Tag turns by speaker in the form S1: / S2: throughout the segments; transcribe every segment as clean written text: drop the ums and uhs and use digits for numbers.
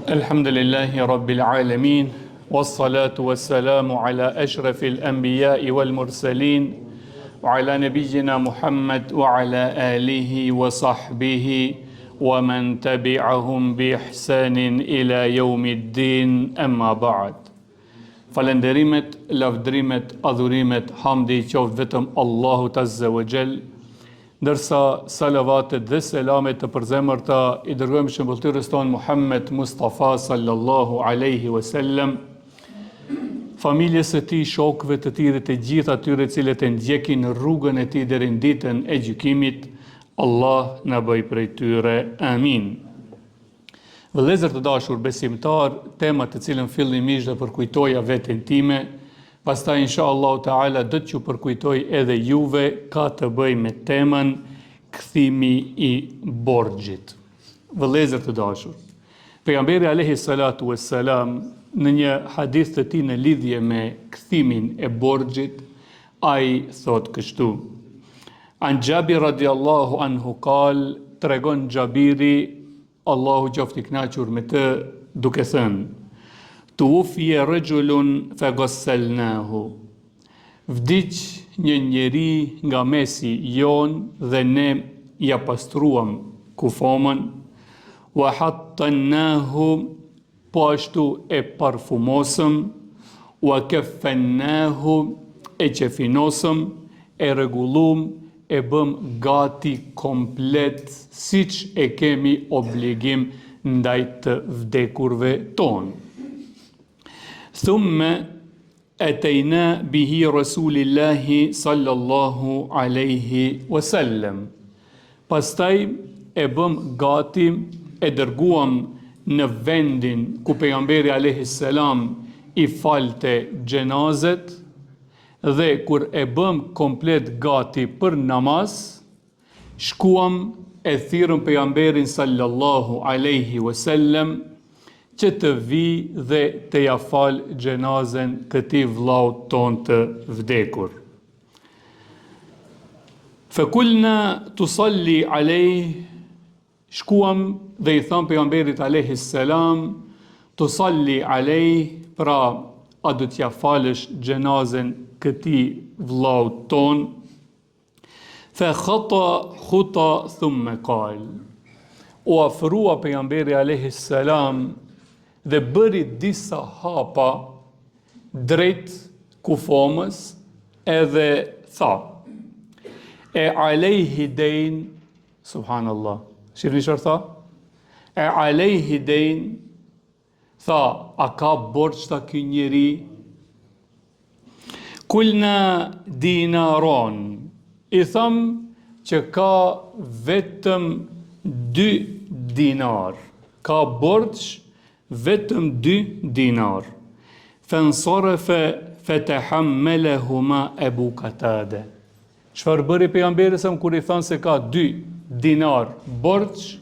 S1: Alhamdulillahi Rabbil Alamin, wassalatu wassalamu ala ashrafil anbiya'i wal mursalin, wa ala nabiyyina Muhammad wa ala alihi wa sahbihi wa man tabi'ahum bi ihsanin ila yawmiddin, amma ba'd. Falenderimet, lavdrimet, adhurimet, hamdi qoftë vetëm Allahut Azza wa Jall, ndërsa salavatet dhe selamet të përzemërta i dërgojmë shëmbulltyrës tonë Muhammed Mustafa sallallahu alaihi wasallam, familjes së tij, shokëve të tij dhe të gjithë atyre cilët e ndjekin rrugën e tij deri në ditën e gjykimit. Allah na bëj prej tyre. Amin. Vëllezër të dashur besimtar, tema të cilën fillimisht do përkujtoja veten time, pastaj inshallah taala do t'ju përkujtoj edhe juve, ka të bëjë me temën kthimi i borxhit. Vëllezër të dashur, pejgamberi alayhi salatu wassalam në një hadith të tij në lidhje me kthimin e borxhit, ai thot kështu: An Jabir radiallahu anhu qal, tregon Jabiri, Allahu qoftë i kënaqur me të, duke thënë: Tuwfiya rajulun faghassalnahu. Vdiq një njeri nga mesi jon dhe ne ja pastruam kufomën, wa hattannahu, po ashtu e parfumosëm, wa kaffannahu, e qefinosëm, e rregullum, e bëm gati komplet siç e kemi obligim ndaj të vdekurve tonë. Thumme atejna bihi Rasulillahi sallallahu alaihi wasallam. Pastaj e bëm gati, e dërguam në vendin ku pejgamberi alayhi salam i falte xhenazet, dhe kur e bëm komplet gati për namaz, shkuam e thirrëm pejgamberin sallallahu alaihi wasallam që të vi dhe të ja fal xhenazen këtij vllaut ton të vdekur. Fakulna tusalli alejh, shkuam dhe i tham pejgamberit alayhi salam, tusalli alejh, pra a do t'ja falësh xhenazen këtij vllaut ton? Fa khata khuta thumma qal. U afrua pejgamberi alayhi salam dhe bëri disa hapa drejt kufomës, edhe tha: E alejhi dejn, subhanallah, shifni çfarë tha? E alejhi dejn, tha, a ka borxh ta ky njeri? Kulna dinaron, i tham që ka vetëm 2 dinar, ka borxh vetëm 2 dinar. Fansarafa fatahammalahuma Abu Qatada. Çfarë bëri pejgamberi sa kur i thanë se ka 2 dinar borxh?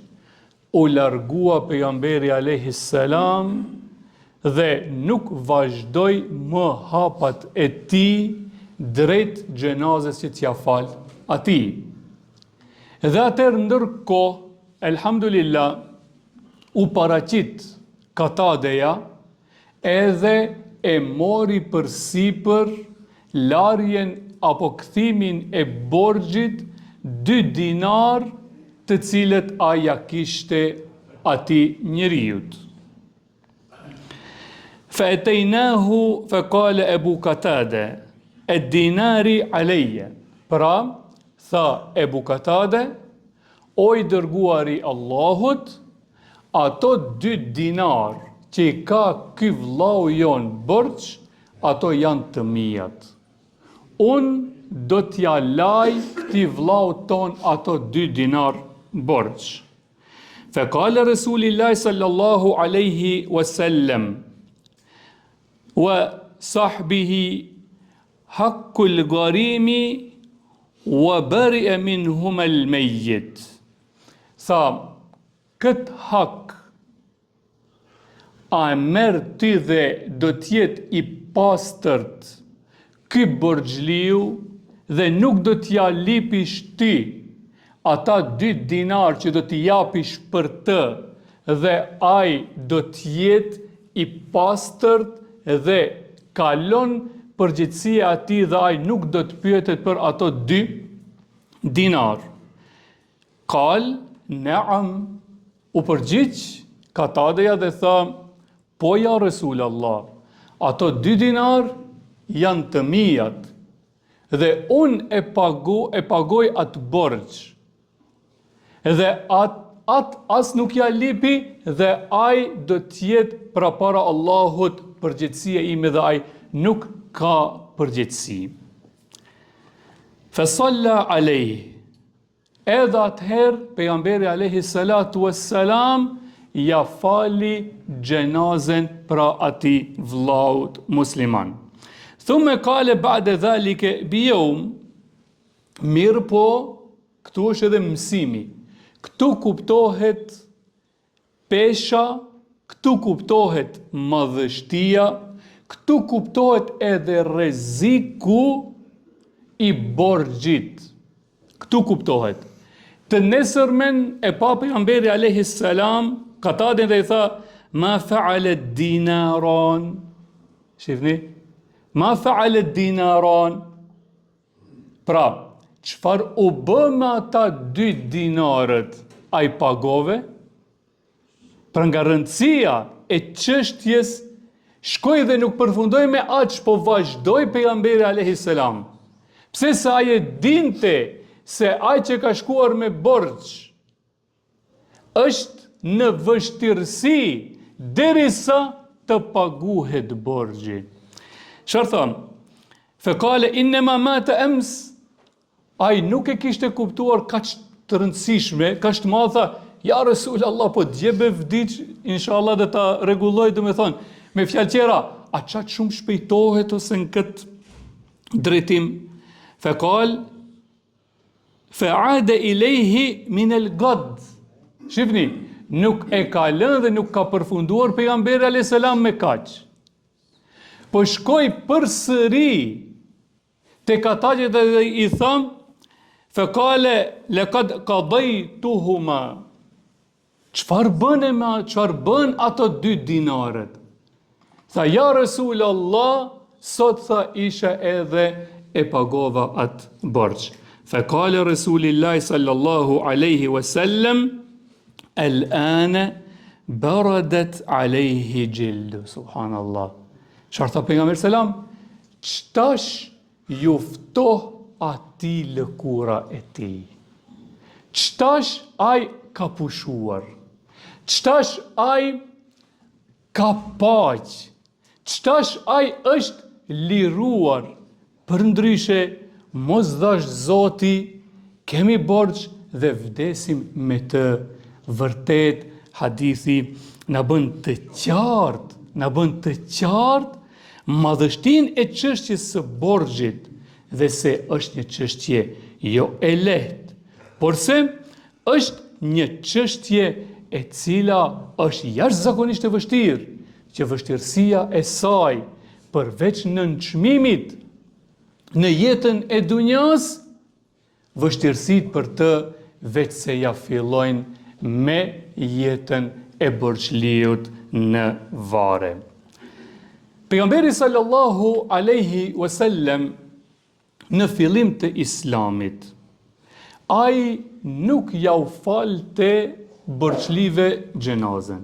S1: U largua pejgamberi alayhi salam dhe nuk vazhdoi më hapat e tij drejt xhenazës që t'ja fal atij. Dhe atëherë ndërkohë, elhamdulillah, u paraqit Katadeja edhe e mori përsipër larjen apo kthimin e borxhit 2 dinar të cilët aja kishte atij njeriut. Fa'ataynahu faqala Abu Qatada ad-dinari alayya. Pra, tha Abu Qatada, o i dërguari Allahut, ato 2 dinar që i ka ky vllau jon borxh, ato janë të mijat. Unë do t'ja laj këtij vllau ton ato 2 dinar borxh. Faqala Rasulillahi sallallahu alaihi wasallam wa sahbihi haqqul gharimi wa bari'a minhuma al-mayyit. Tha, këtë hak a merr ti dhe do t'jetë i pastërt ky borxhliu dhe nuk do t'ja lipish ti ata 2 dinar që do t'i japish për të dhe ai do t'jetë i pastërt dhe kalon përgjegjësia e tij dhe ai nuk do të pyetet për ato 2 dinar. Kal, naam, u përgjigj Katadeja dhe tha, po ja Resul Allah, ato 2 dinar janë të mijat dhe unë e pagoj atë borxh. Dhe atë as nuk ja lipi dhe ai do t'jetë përpara Allahut përgjegjësia ime dhe ai nuk ka përgjegjësi. Fasalla alejhi. Edhe atëherë pejgamberi alayhi salatu wassalam ja fali gjenazen pra ati vllaut musliman. Thume kale ba'de dhalike bijom, mirë po, këtu është edhe mësimi. Këtu kuptohet pesha, këtu kuptohet madhështia, këtu kuptohet edhe rreziku i borxhit. Këtu kuptohet. Të nesërmen e pa pejgamberi alayhi salam, Katadin dhe i tha, ma fa'ale dinaron. Shifni? Ma fa'ale dinaron. Pra, çfarë u bë me ata 2 dinarët? A i pagove? Pra nga rëndësia e çështjes, shkoj dhe nuk përfundoj me aq, po vazhdoj pejgamberi alayhi salam. Pse sa ai e dinte se ai që ka shkuar me borxh është në vështirësi derisa të paguhet borxhi. Çfarë thon? Fekale innema mata ams, ai nuk e kishte kuptuar kaq të rëndësishme, kaq të madha, ja Resul Allah, po djebe vdiq, inshallah dhe ta rregulloj, domethënë, me fjalë tjera, a çaq shumë shpejtohet ose në këtë drejtim? Fekal fa'ade ilayhi min al-gad. Shifni, nuk e ka lënë dhe nuk ka përfunduar pejgamberi alayhis salam me kaq. Po shkoi përsëri tek ata që i tham, faqale laqad qadaytuhuma. Çfarë bën ato 2 dinarët? Tha ja Resul Allah, sot tha isha edhe e pagova atë borxh. Faqale Rasulillahi sallallahu alaihi wasallam, al-ana baradat alaihi jildu. Subhanallah. Çfarë tha pejgamberi selam? Çtash ju ftoh ati lëkura e tij. Çtash ai ka pushuar. Çtash ai ka paq. Çtash ai është liruar. Përndryshe, mos dhash Zoti, kemi borxh dhe vdesim me të. Vërtet, hadithi na bën të qartë madhështinë e çështjes së borxhit dhe se është një çështje jo e lehtë, porse është një çështje e cila është jashtëzakonisht e vështirë, që vështirësia e saj përveç nënçmimit në jetën e dunjas, vështirësitë për të veç se ja fillojnë me jetën e borxhliut në varre. Pejgamberi sallallahu alaihi wasallam në fillim të Islamit, ai nuk ja u falte borxhlive xhenazën.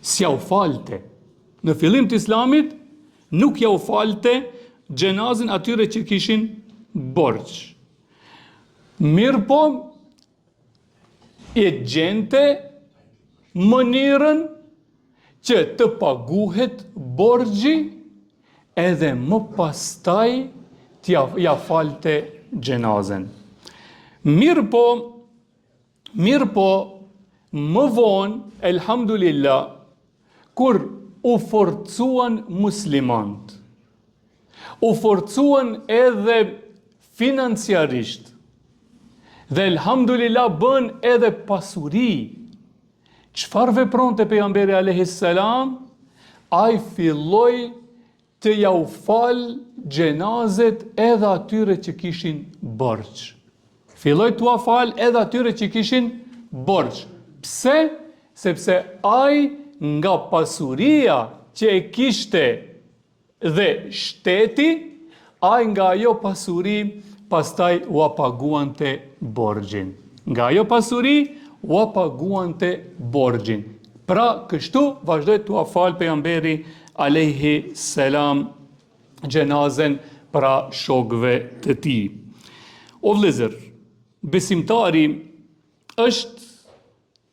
S1: S'ja u falte. Në fillim të Islamit nuk ja u falte xhenazën atyre që kishin borxh. Mirë po, e gjente mënyrën që të paguhet borxhi edhe më pastaj ja falte xhenazën. Mirë po, më vonë, elhamdulillah, kur u forcuan muslimant, u forcuan edhe financiarisht, dhe elhamdulillah bën edhe pasuri. Çfarë vepronte pejgamberi alayhis salam? Ai filloi të ja u fal xhenazet edhe atyre që kishin borxh. Filloi t'u fal edhe atyre që kishin borxh. Pse? sepse ai nga pasuria që e kishte dhe shteti, ai nga ajo pasuri pastaj ua paguante borxhin. Nga ajo pasuri ua paguante borxhin. Pra kështu vazhdoi t'ua fal pejgamberi alayhi selam gjenazen pra shokëve të tij. O vëllezër, besimtari është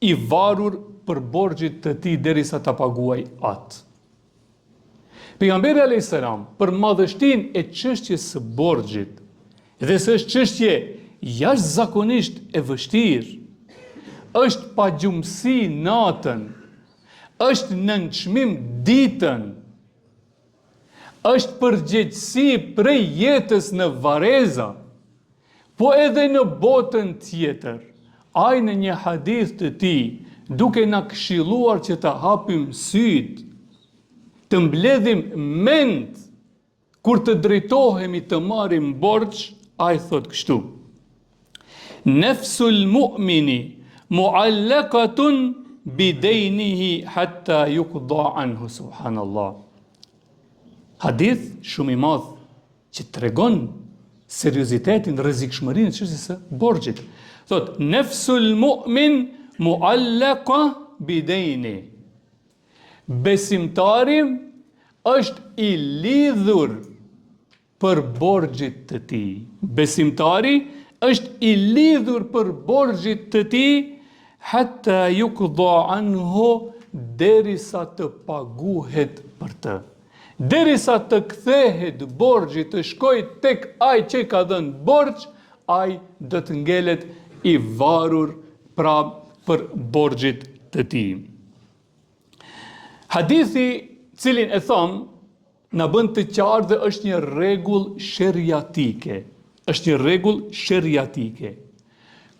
S1: i varur për borxhit të tij derisa ta paguaj atë. Pejgamberi alayhis salam për madhështinë e çështjes së borxhit dhe se është çështje jashtëzakonisht e vështirë, është pagjumësi natën, është nënçmim ditën, është përgjegjësi prej jetës në vareza, po edhe në botën tjetër. Ai në një hadith të tij, duke na këshilluar që të hapim syt, të mbledhim mend kur të drejtohemi të marrim borxh, ai thot kështu: Nefsul mu'mini mu'allaqatun bidejnihi hatta yuqda anhu, subhanallah. Hadith shumë i madh që tregon seriozitetin, rrezikshmërinë e çështjes së borxhit. Thot, nefsul mu'min mu'allaqa bidejni. Besimtari është i lidhur për borxhit të tij. Besimtari është i lidhur për borxhit të tij hatta yuqda anhu, derisa të paguhet për të. Derisa të kthehet borxhi, të shkojë tek ai që ka dhënë borxh, ai do të ngelet i varur pra për borxhit të tij. Hadithi cilin e thom na bën të qartë dhe është një rregull sheriatike. Është një rregull sheriatike.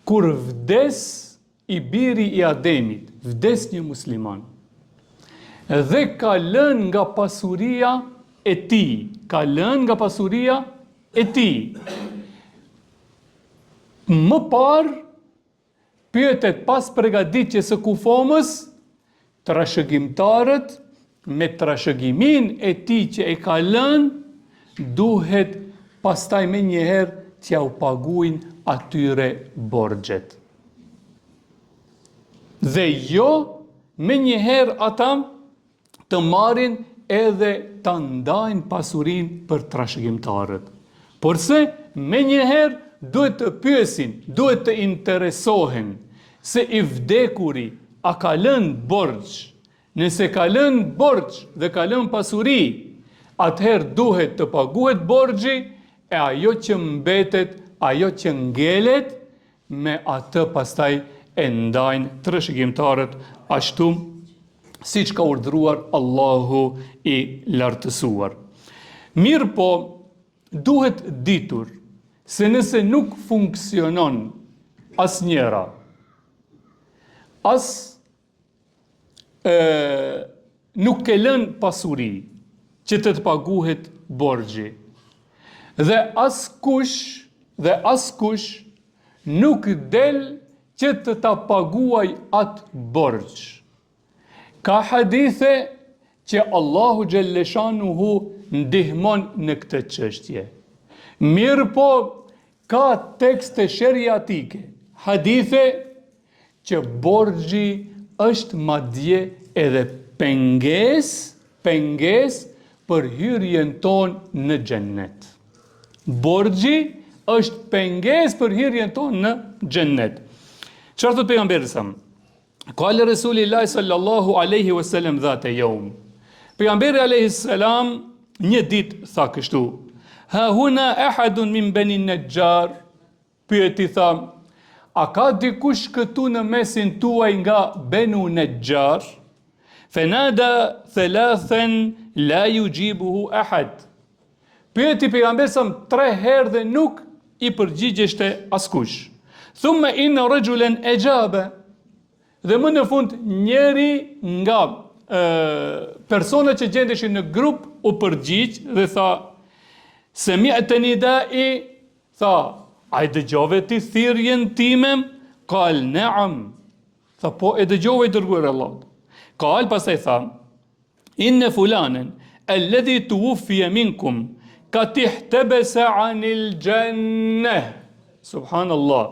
S1: Kur vdes i biri i Ademit, vdes një musliman, dhe ka lënë nga pasuria e tij, ka lënë nga pasuria e tij. Më parë pyetet pas përgatitjes së kufomës, trashëgimtarët me trashëgimin e tij që e ka lënë, duhet pastaj me njëherë t'ja u paguajnë atyre borxhet. Dhe jo me njëherë ata të marrin edhe të ndajnë pasurin për trashëgimtarët. Porse, me njëherë duhet të pyesin, duhet të interesohen se i vdekuri a ka lënë borxh. Nëse ka lënë borxh dhe ka lënë pasuri, atëherë duhet të paguhet borxhi, e ajo që mbetet, ajo që ngelet, me atë pastaj e ndajnë trashëgimtarët ashtu siç ka urdhëruar Allahu i lartësuar. Mirë po, duhet ditur se nëse nuk funksionon asnjëra, nuk ke lënë pasuri që të paguhet borxhi, dhe askush nuk del që të ta paguaj atë borxh. Ka hadithe që Allahu Gjelleshanuhu ndihmon në këtë çështje. Mirë po, ka tekste sheriatike, hadithe që borxhi është madje edhe pengesë për hyrjen tonë në xhennet. Borxhi është pengesë për hyrjen tonë në xhennet. Çfarë thot pejgamberi sa? Qala Resulullah sallallahu alaihi wasallam dhata yawm. Pejgamberi alayhis salam një ditë tha kështu: Ha huna ahadun min bani Najjar? Pyeti tha: a ka dikush këtu në mesin tuaj nga Banu Najjar? Fenada thalathan la yujibuhu ahad. Pyeti pejgamberi sa 3 herë dhe nuk i përgjigjeshte askush. Thumma inna rajulan ajaba. Dhe më në fund njëri nga personat që gjendeshin në grup u përgjigj dhe tha: Sami'ta nidai, tha, a i dëgjove ti thirrjen time? Qal na'am, Tha, po e dëgjova i dërguar Allahut. Qal, pastaj tha, inne fulanen alladhi tuwfiya minkum qad ihtabasa anil jannah. Subhanallah.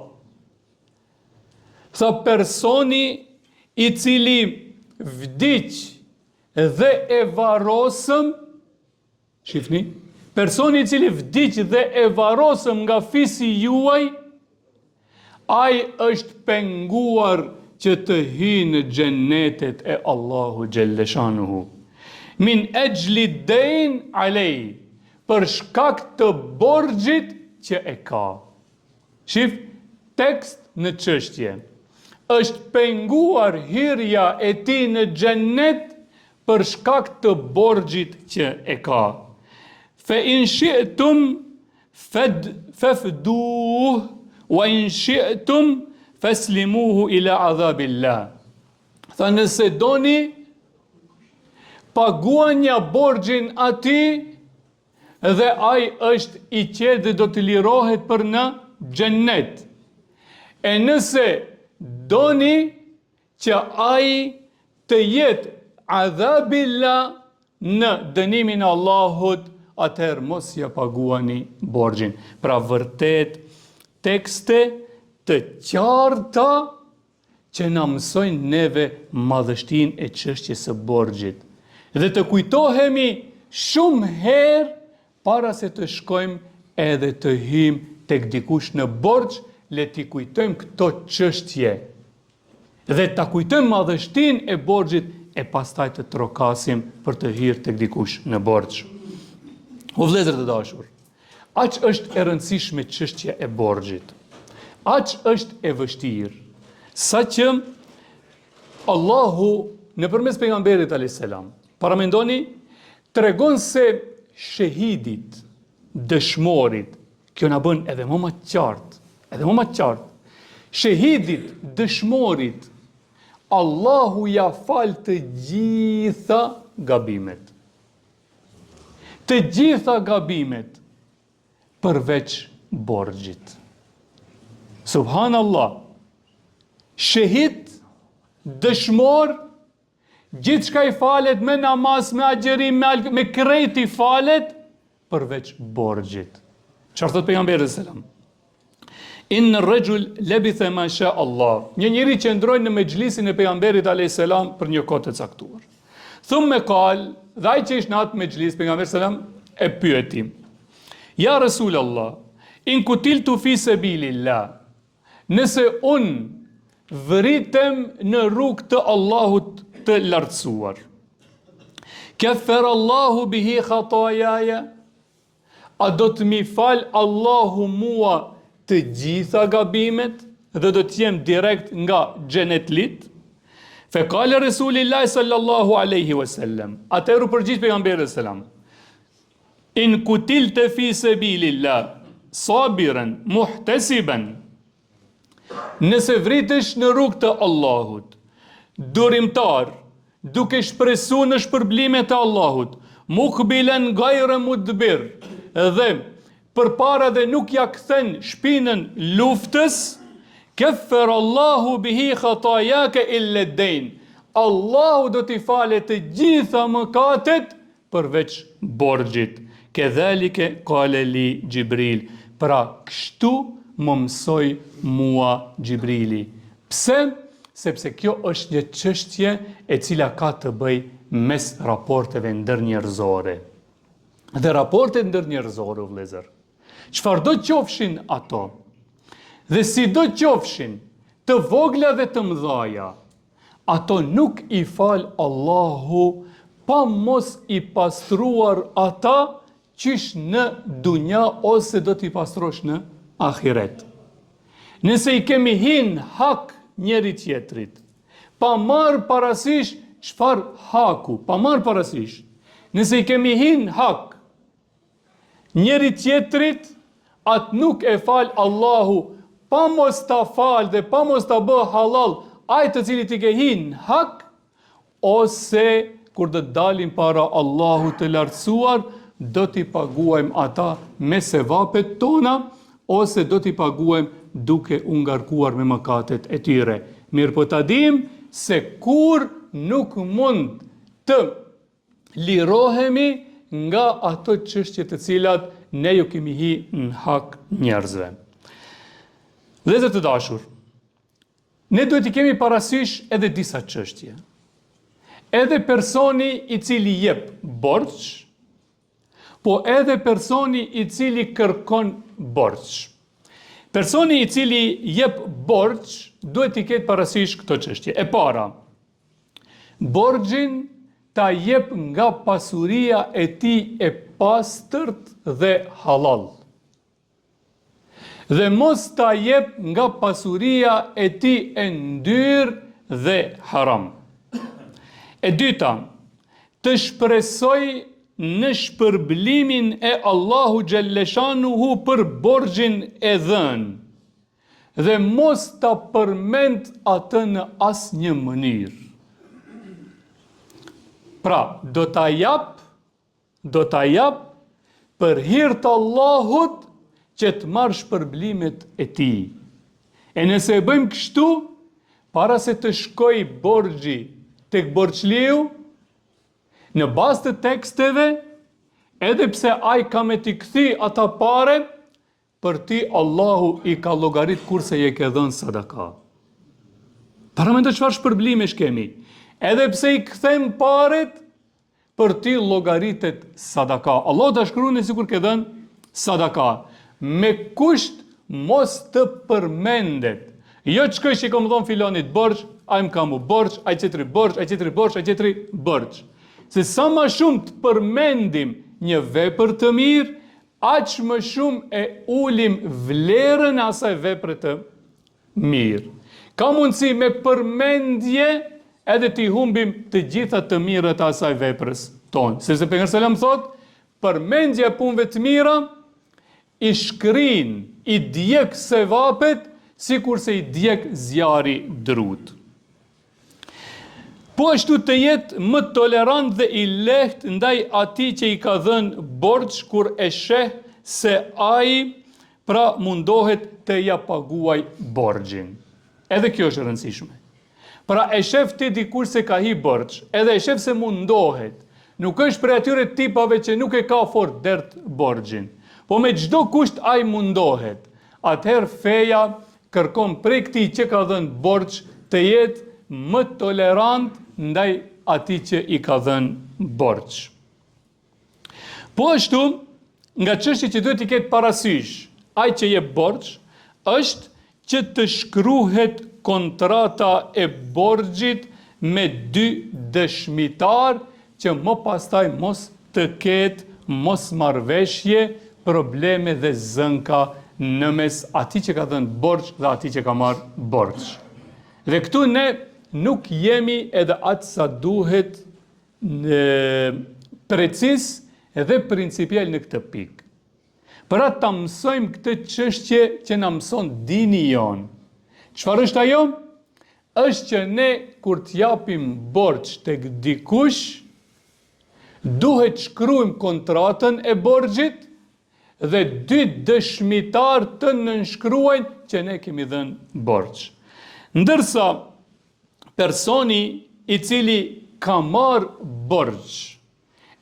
S1: Tha, personi i cili vdiq dhe e varosëm, shifni, personi i cili vdiq dhe e varosëm nga fisi juaj, ai është penguar që të hyjë në xhennetet e Allahu xhelleshanuhu. Min ajli dain alej, për shkak të borxhit që e ka. Shif, tekst në çështje. Është penguar hyrja e tij në xhennet për shkak të borxhit që e ka. Fa in shi'tum fafduhu wa in shi'tum faslimuhu ila adhabillah. Tha, nëse doni, paguanja borxhin atij dhe ai është i qetë dhe do të lirohet për në xhennet. E nëse doni që ai të jetë adhabillah në dënimin e Allahut, atëherë mos ja paguani borxhin. Pra vërtet tekste të qarta që na mësojnë neve madhështinë e çështjes së borxhit. Dhe të kujtohemi shumë herë para se të shkojmë edhe të hyjmë tek dikush në borxh, le t'i kujtojmë këto çështje. Dhe ta kujtojmë madhështinë e borxhit e pastaj të trokasim për të hyrë tek dikush në borxh. O vëllezër të dashur, aq është e rëndësishme çështja e borxhit. Aq është e vështirë, saqë Allahu nëpërmes pejgamberit alayhis salam, paramendoni, tregon se shahidit, dëshmorit, kjo na bën edhe më qartë, shahidit, dëshmorit, Allahu ja fal të gjitha gabimet. Të gjitha gabimet përveç borxhit. Subhanallah. Shahid, dëshmor, gjithçka i falet me namaz, me agjerim, me krejt i falet përveç borxhit. Çfarë thot pejgamberi sallallahu alajhi wasallam? Inna ar-rajul labitha ma sha Allah. Një njeri që ndroi në mexhlisin e pejgamberit alayhis salam për një kohë të caktuar. Thumë qal, dhe ai që ishte në atë mexhlis, pejgamberi sallallahu alajhi wasallam e pyeti: Ja Rasul Allah, in kutiltu fi sabilillah, nëse unë vritem në rrugë të Allahut të lartësuar, kaffer Allahu bihi khatayaja, a do të mi fal Allahu mua të gjitha gabimet dhe do të jem direkt nga xhenetlit? Fe kale Resulillah sallallahu alaihi wasallam, atëherë përgjigj pejgamberi sallam: In kutilte fi sabilillah sabiran muhtasiban, nëse vritesh në rrugë të Allahut, durimtar, duke shpresuar në shpërblimet e Allahut, muqbilan ghayra mudbir, dhe përpara dhe nuk ja kthen shpinën luftës, kaffer Allahu bihi khatayaka illa ad-dain. Allahu do t'i falet të gjitha mëkatet përveç borxhit. Kedhalike qala li Jibril. Pra kështu më mësoi mua Gjibrili. Pse? Sepse kjo është një çështje e cila ka të bëjë mes raporteve ndërnjerëzore. Dhe raportet ndërnjerëzore, vëllezër, çfarë do qofshin ato, dhe si do qofshin, të vogla dhe të mëdhaja, ato nuk i fal Allahu pa mos i pastruar ata qysh në dunja ose do t'i pastrosh në ahiret. Nëse i kemi hin hak njeri tjetrit, pa marë parasysh çfarë haku, pa marë parasysh, nëse i kemi hin hak njeri tjetrit, atë nuk e fal Allahu, pa mos ta fal dhe pa mos ta bë halal ai të cilit i ke hin hak, ose kur do të dalim para Allahut të lartësuar, do t'i paguajmë ata me sevapet tona, ose do t'i paguajmë duke u ngarkuar me mëkatet e tyre. Mirë po ta dim se kur nuk mund të lirohemi nga ato çështje të cilat ne ju kemi hi në hak njerëzve. Vëllezër të dashur, ne duhet i kemi parasysh edhe disa çështje. Edhe personi i cili jep borx, po edhe personi i cili kërkon borx. Personi i cili jep borx duhet i ketë parasysh këto çështje. E para, borxhin ta jep nga pasuria e tij e pastërt dhe halal. Dhe mos ta jep nga pasuria e tij e ndyrë dhe haram. E dyta, të shpresoj në shpërblimin e Allahu Gjelleshanuhu për borxhin e dhënë dhe mos ta përmend atë në asnjë mënyrë. Pra, do ta jap për hir të Allahut që të marrë shpërblimet e tij. E nëse e bëjmë kështu, para se të shkoj borxhi tek borxhliu, në bazë të teksteve, edhe pse ai ka me t'i kthi ata pare, për ti Allahu i ka llogarit kurse je ke dhënë sadaka. Para mendo çfarë shpërblimesh kemi. Edhe pse i kthem paret, për ti llogaritet sadaka. Allahu ta shkruan sikur ke dhënë sadaka. Me kusht mos të përmendet. Jo çka që kam dhënë filanit borxh, ai më ka mu borxh, ai tjetri borxh, ai tjetri borxh, ai tjetri borxh. Se sa më shumë të përmendim një vepër të mirë, aq më shumë e ulim vlerën e asaj vepre të mirë. Ka mundësi me përmendje edhe t'i humbim të gjitha të mirët e asaj veprës tonë. Sepse pejgamberi sallallahu alajhi wasallam thotë, përmendja e punëve të mira i shkrin, i djeg sevapet, sikur se i djeg zjari drut. Po ashtu të jetë më tolerant dhe i lehtë ndaj atij që i ka dhënë borxh kur e sheh se ai pra mundohet të ja paguaj borxhin. Edhe kjo është e rëndësishme. Pra e shef ti dikush se ka hi borxh, edhe e shef se mundohet. Nuk është për atyre tipave që nuk e ka fort dert borxhin. Po me çdo kusht ai mundohet. Atëherë feja kërkon prej këtij që ka dhënë borxh të jetë më tolerant ndaj atij që i ka dhënë borxh. Po ashtu, nga çështja që duhet i ketë parasysh ai që jep borxh, është që të shkruhet kontrata e borxhit me 2 dëshmitar që më pastaj mos të ketë mosmarrveshje, probleme dhe zënka në mes atij që ka dhënë borxh dhe atij që ka marrë borxh. Dhe këtu ne nuk jemi edhe atë sa duhet precis dhe principial në këtë pikë. Për atë ta mësojmë këtë çështje që na mëson dini jon. Çfarë është ajo? Është që ne kur t'japim borxh tek dikush, duhet shkruajmë kontratën e borxhit dhe 2 dëshmitar të nënshkruajnë që ne kemi dhënë borxh. Ndërsa personi i cili ka marrë borxh,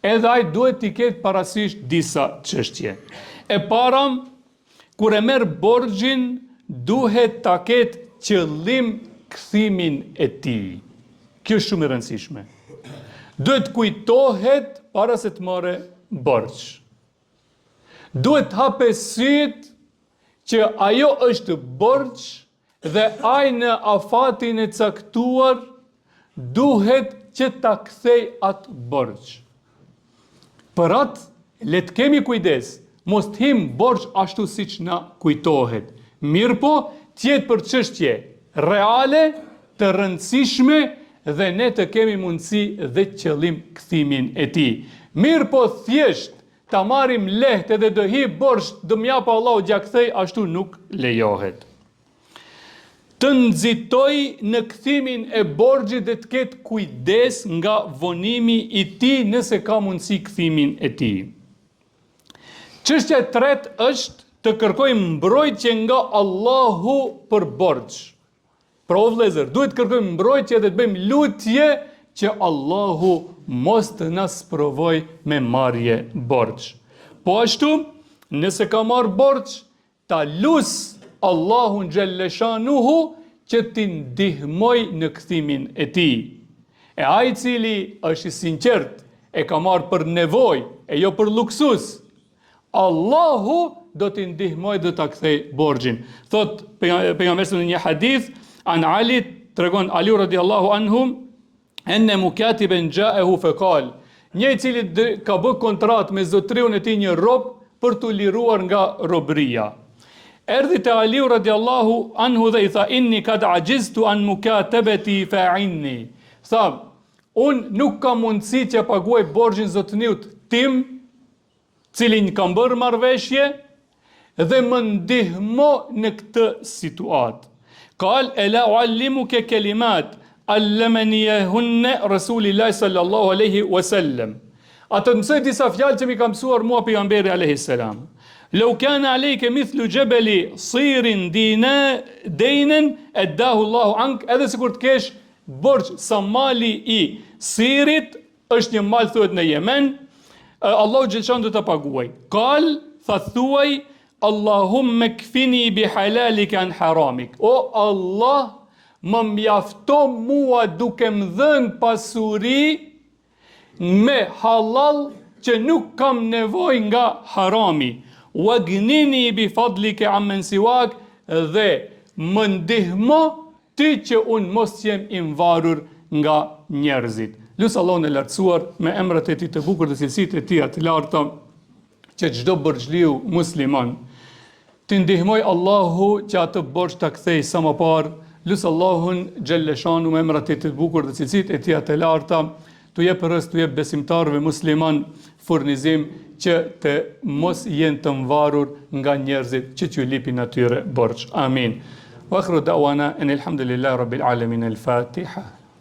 S1: edhe ai duhet t'i ketë parasysh disa çështje. E para, kur e merr borxhin, duhet ta ketë qëllim kthimin e tij. Kjo është shumë e rëndësishme. Duhet kujtohet para se të marrë borxh. Duhet hape syt që ajo është borxh dhe ai në afatin e caktuar duhet që ta kthej atë borxh. Për atë, le të kemi kujdes, mos të him borxh ashtu siç na kujtohet. Mirë po, tjetë për çështje reale, të rëndësishme dhe ne të kemi mundësi dhe qëllim kthimin e tij. Mirë po, thjesht ta marrim lehtë edhe do hi borxh, do m'japa Allahu gja kthej, ashtu nuk lejohet. Të nxitoj në kthimin e borxhit dhe të ketë kujdes nga vonimi i tij nëse ka mundësi kthimin e tij. Çështja e tretë është të kërkojmë mbrojtje nga Allahu për borxh. Pra o vëllezër, duhet kërkojmë mbrojtje dhe të bëjmë lutje që Allahu mos të na sprovoj me marrje borxh. Po ashtu, nëse ka marrë borxh, ta lut Allahun xhalleshanuhu që t'i ndihmoj në kthimin e tij. E ai i cili është i sinqert, e ka marrë për nevojë e jo për luksus, Allahu do t'i ndihmoj dhe ta kthej borxhin. Thot pejgamberi në një hadith, an Ali, tregon Ali radiallahu anhu, enne mukatiben ja'ehu faqal, një i cili ka bë kontrat me zotriun e tij një rob për t'u liruar nga robëria. Erdhi te Ali radiallahu anhu dhe i tha, inni kad ajiztu an mukatabati fa'inni. Tha, unë nuk kam mundësi që paguaj borxhin zotëniut tim, cilin kam bërë marrëveshje, dhe më ndihmo në këtë situatë. Kal, e la uallimuke kelimat, allemeniehunne Rasulillahi sallallahu aleyhi wasallam. Atë mësoj disa fjalë që mi kam mësuar mua pejgamberi alayhi salam. Lau kana alejke mithlu gjebeli sirin dejnen, eddahu Allahu ank, edhe se kur të kesh borx sa mali i sirit, është një mal thuhet në Yemen, Allahu gjithçan do të paguaj. Kal, tha thuaj, Allahumme kfini bi halalika an haramik. O Allah, më mjafto mua duke më dhënë pasuri me halal që nuk kam nevoj nga harami. Wagnini bi fadlike ammen siwak, dhe më ndihmo ti që unë mos jem i mvarur nga njerëzit. Lusë Allahun e lartësuar me emrat e tij të bukur dhe cilësitë e tij të larta, që çdo borxhliu musliman të ndihmoj Allahu që atë borxh ta kthej sa më parë. Lusë Allahun xhalleshanu me emrat e tij të bukur dhe cilësitë e tij të larta, të jep rëst, të jep besimtarëve musliman furnizim që të mos jenë të mvarur nga njerëzit që t'ju lipin atyre borxh. Amin. Wa akhiru da'wana anil hamdulillahi rabbil alamin. Al-Fatiha.